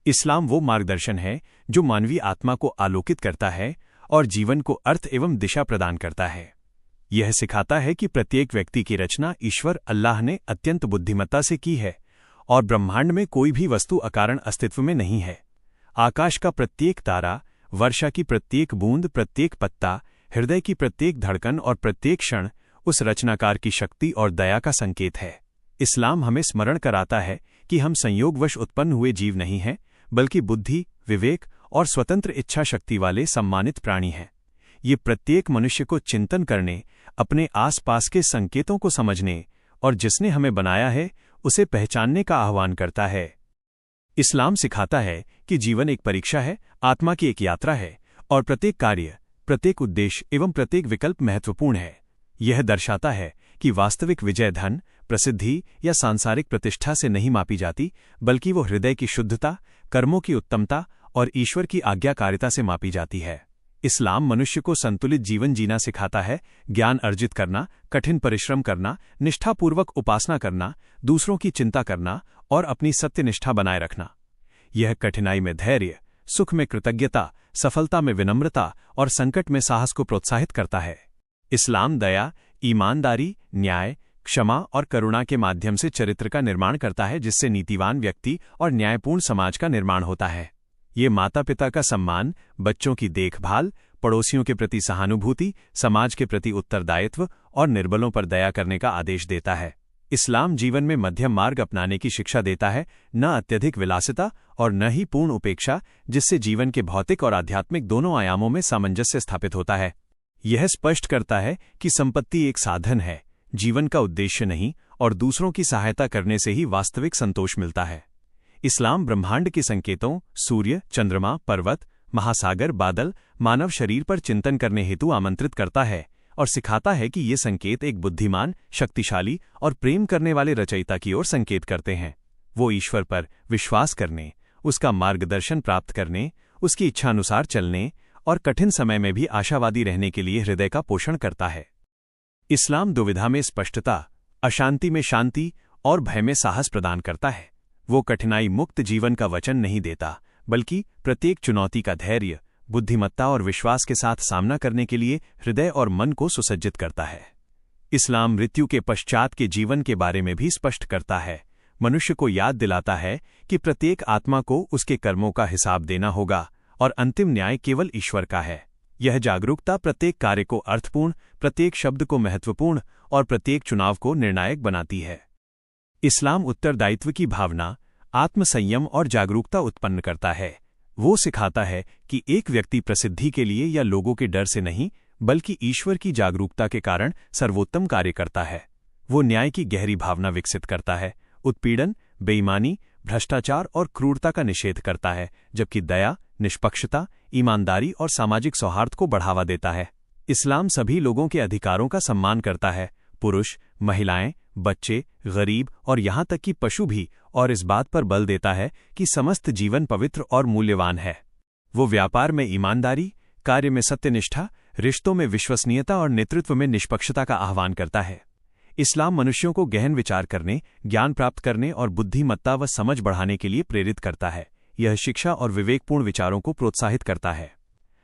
इस्लाम वो मार्गदर्शन है जो मानवीय आत्मा को आलोकित करता है और जीवन को अर्थ एवं दिशा प्रदान करता है। यह सिखाता है कि प्रत्येक व्यक्ति की रचना ईश्वर अल्लाह ने अत्यंत बुद्धिमत्ता से की है और ब्रह्मांड में कोई भी वस्तु अकारण अस्तित्व में नहीं है। आकाश का प्रत्येक तारा, वर्षा की प्रत्येक बूंद, प्रत्येक पत्ता, हृदय की प्रत्येक धड़कन और प्रत्येक क्षण उस रचनाकार की शक्ति और दया का संकेत है। इस्लाम हमें स्मरण कराता है कि हम संयोगवश उत्पन्न हुए जीव नहीं हैं, बल्कि बुद्धि, विवेक और स्वतंत्र इच्छा शक्ति वाले सम्मानित प्राणी हैं। ये प्रत्येक मनुष्य को चिंतन करने, अपने आसपास के संकेतों को समझने और जिसने हमें बनाया है उसे पहचानने का आह्वान करता है। इस्लाम सिखाता है कि जीवन एक परीक्षा है, आत्मा की एक यात्रा है और प्रत्येक कार्य, प्रत्येक उद्देश्य एवं प्रत्येक विकल्प महत्वपूर्ण है। यह दर्शाता है कि वास्तविक विजय धन, प्रसिद्धि या सांसारिक प्रतिष्ठा से नहीं मापी जाती, बल्कि वो हृदय की शुद्धता, कर्मों की उत्तमता और ईश्वर की आज्ञाकारिता से मापी जाती है। इस्लाम मनुष्य को संतुलित जीवन जीना सिखाता है, ज्ञान अर्जित करना, कठिन परिश्रम करना, निष्ठापूर्वक उपासना करना, दूसरों की चिंता करना और अपनी सत्यनिष्ठा बनाए रखना। यह कठिनाई में धैर्य, सुख में कृतज्ञता, सफलता में विनम्रता और संकट में साहस को प्रोत्साहित करता है। इस्लाम दया, ईमानदारी, न्याय, क्षमा और करुणा के माध्यम से चरित्र का निर्माण करता है, जिससे नीतिवान व्यक्ति और न्यायपूर्ण समाज का निर्माण होता है। ये माता पिता का सम्मान, बच्चों की देखभाल, पड़ोसियों के प्रति सहानुभूति, समाज के प्रति उत्तरदायित्व और निर्बलों पर दया करने का आदेश देता है। इस्लाम जीवन में मध्यम मार्ग अपनाने की शिक्षा देता है, न अत्यधिक विलासिता और न ही पूर्ण उपेक्षा, जिससे जीवन के भौतिक और आध्यात्मिक दोनों आयामों में सामंजस्य स्थापित होता है। यह स्पष्ट करता है कि संपत्ति एक साधन है, जीवन का उद्देश्य नहीं, और दूसरों की सहायता करने से ही वास्तविक संतोष मिलता है। इस्लाम ब्रह्मांड के संकेतों, सूर्य, चंद्रमा, पर्वत, महासागर, बादल, मानव शरीर पर चिंतन करने हेतु आमंत्रित करता है और सिखाता है कि ये संकेत एक बुद्धिमान, शक्तिशाली और प्रेम करने वाले रचयिता की ओर संकेत करते हैं। वो ईश्वर पर विश्वास करने, उसका मार्गदर्शन प्राप्त करने, उसकी इच्छानुसार चलने और कठिन समय में भी आशावादी रहने के लिए हृदय का पोषण करता है। इस्लाम दुविधा में स्पष्टता, अशांति में शांति और भय में साहस प्रदान करता है। वो कठिनाई मुक्त जीवन का वचन नहीं देता, बल्कि प्रत्येक चुनौती का धैर्य, बुद्धिमत्ता और विश्वास के साथ सामना करने के लिए हृदय और मन को सुसज्जित करता है। इस्लाम मृत्यु के पश्चात के जीवन के बारे में भी स्पष्ट करता है, मनुष्य को याद दिलाता है कि प्रत्येक आत्मा को उसके कर्मों का हिसाब देना होगा और अंतिम न्याय केवल ईश्वर का है। यह जागरूकता प्रत्येक कार्य को अर्थपूर्ण, प्रत्येक शब्द को महत्वपूर्ण और प्रत्येक चुनाव को निर्णायक बनाती है। इस्लाम उत्तरदायित्व की भावना, आत्मसंयम और जागरूकता उत्पन्न करता है। वो सिखाता है कि एक व्यक्ति प्रसिद्धि के लिए या लोगों के डर से नहीं, बल्कि ईश्वर की जागरूकता के कारण सर्वोत्तम कार्य करता है। वो न्याय की गहरी भावना विकसित करता है, उत्पीड़न, बेईमानी, भ्रष्टाचार और क्रूरता का निषेध करता है, जबकि दया, निष्पक्षता, ईमानदारी और सामाजिक सौहार्द को बढ़ावा देता है। इस्लाम सभी लोगों के अधिकारों का सम्मान करता है, पुरुष, महिलाएं, बच्चे, गरीब और यहाँ तक कि पशु भी, और इस बात पर बल देता है कि समस्त जीवन पवित्र और मूल्यवान है। वो व्यापार में ईमानदारी, कार्य में सत्यनिष्ठा, रिश्तों में विश्वसनीयता और नेतृत्व में निष्पक्षता का आह्वान करता है। इस्लाम मनुष्यों को गहन विचार करने, ज्ञान प्राप्त करने और बुद्धिमत्ता व समझ बढ़ाने के लिए प्रेरित करता है। यह शिक्षा और विवेकपूर्ण विचारों को प्रोत्साहित करता है।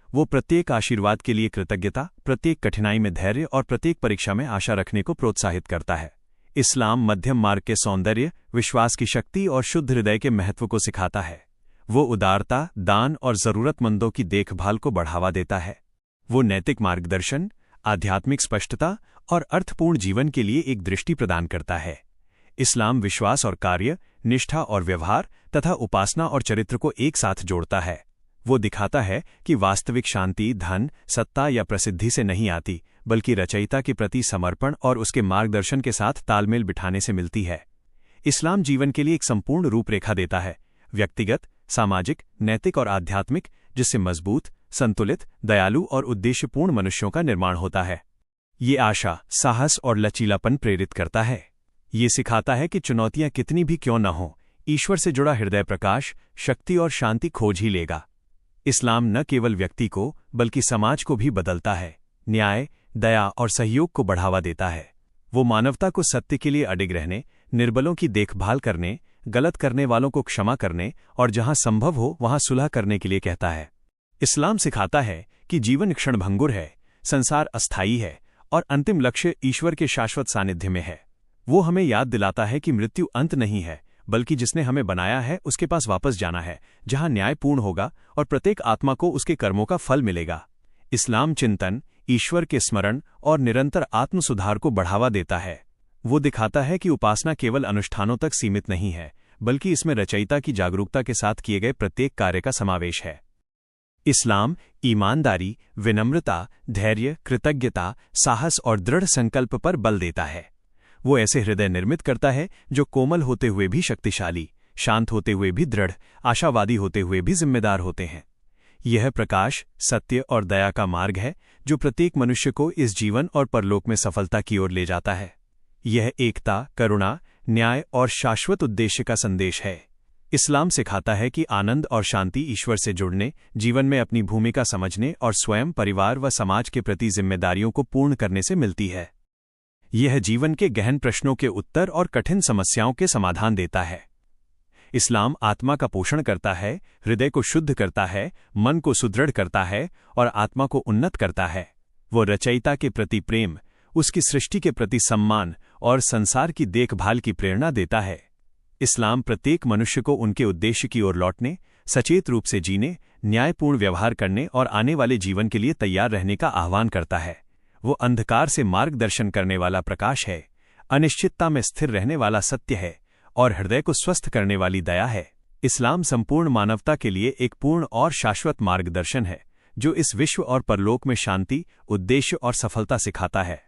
वो प्रत्येक आशीर्वाद के लिए कृतज्ञता, प्रत्येक कठिनाई में धैर्य और प्रत्येक परीक्षा में आशा रखने को प्रोत्साहित करता है। इस्लाम मध्यम मार्ग के सौंदर्य, विश्वास की शक्ति और शुद्ध हृदय के महत्व को सिखाता है। वो उदारता, दान और जरूरतमंदों की देखभाल को बढ़ावा देता है। वो नैतिक मार्गदर्शन, आध्यात्मिक स्पष्टता और अर्थपूर्ण जीवन के लिए एक दृष्टि प्रदान करता है। इस्लाम विश्वास और कार्य, निष्ठा और व्यवहार तथा उपासना और चरित्र को एक साथ जोड़ता है। वो दिखाता है कि वास्तविक शांति धन, सत्ता या प्रसिद्धि से नहीं आती, बल्कि रचयिता के प्रति समर्पण और उसके मार्गदर्शन के साथ तालमेल बिठाने से मिलती है। इस्लाम जीवन के लिए एक संपूर्ण रूपरेखा देता है, व्यक्तिगत, सामाजिक, नैतिक और आध्यात्मिक, जिससे मजबूत, संतुलित, दयालु और उद्देश्यपूर्ण मनुष्यों का निर्माण होता है। ये आशा, साहस और लचीलापन प्रेरित करता है। ये सिखाता है कि चुनौतियां कितनी भी क्यों न हों, ईश्वर से जुड़ा हृदय प्रकाश, शक्ति और शांति खोज ही लेगा। इस्लाम न केवल व्यक्ति को बल्कि समाज को भी बदलता है, न्याय, दया और सहयोग को बढ़ावा देता है। वो मानवता को सत्य के लिए अडिग रहने, निर्बलों की देखभाल करने, गलत करने वालों को क्षमा करने और जहां संभव हो वहां सुलह करने के लिए कहता है। इस्लाम सिखाता है कि जीवन क्षणभंगुर है, संसार अस्थायी है और अंतिम लक्ष्य ईश्वर के शाश्वत सानिध्य में है। वो हमें याद दिलाता है कि मृत्यु अंत नहीं है, बल्कि जिसने हमें बनाया है उसके पास वापस जाना है, जहां न्याय पूर्ण होगा और प्रत्येक आत्मा को उसके कर्मों का फल मिलेगा। इस्लाम चिंतन, ईश्वर के स्मरण और निरंतर आत्मसुधार को बढ़ावा देता है। वो दिखाता है कि उपासना केवल अनुष्ठानों तक सीमित नहीं है, बल्कि इसमें रचयिता की जागरूकता के साथ किए गए प्रत्येक कार्य का समावेश है। इस्लाम ईमानदारी, विनम्रता, धैर्य, कृतज्ञता, साहस और दृढ़ संकल्प पर बल देता है। वो ऐसे हृदय निर्मित करता है जो कोमल होते हुए भी शक्तिशाली, शांत होते हुए भी दृढ़, आशावादी होते हुए भी जिम्मेदार होते हैं। यह प्रकाश, सत्य और दया का मार्ग है जो प्रत्येक मनुष्य को इस जीवन और परलोक में सफलता की ओर ले जाता है। यह एकता, करुणा, न्याय और शाश्वत उद्देश्य का संदेश है। इस्लाम सिखाता है कि आनंद और शांति ईश्वर से जुड़ने, जीवन में अपनी भूमिका समझने और स्वयं, परिवार व समाज के प्रति जिम्मेदारियों को पूर्ण करने से मिलती है। यह जीवन के गहन प्रश्नों के उत्तर और कठिन समस्याओं के समाधान देता है। इस्लाम आत्मा का पोषण करता है, हृदय को शुद्ध करता है, मन को सुदृढ़ करता है और आत्मा को उन्नत करता है। वो रचयिता के प्रति प्रेम, उसकी सृष्टि के प्रति सम्मान और संसार की देखभाल की प्रेरणा देता है। इस्लाम प्रत्येक मनुष्य को उनके उद्देश्य की ओर लौटने, सचेत रूप से जीने, न्यायपूर्ण व्यवहार करने और आने वाले जीवन के लिए तैयार रहने का आह्वान करता है। वो अंधकार से मार्गदर्शन करने वाला प्रकाश है, अनिश्चितता में स्थिर रहने वाला सत्य है और हृदय को स्वस्थ करने वाली दया है। इस्लाम संपूर्ण मानवता के लिए एक पूर्ण और शाश्वत मार्गदर्शन है, जो इस विश्व और परलोक में शांति, उद्देश्य और सफलता सिखाता है।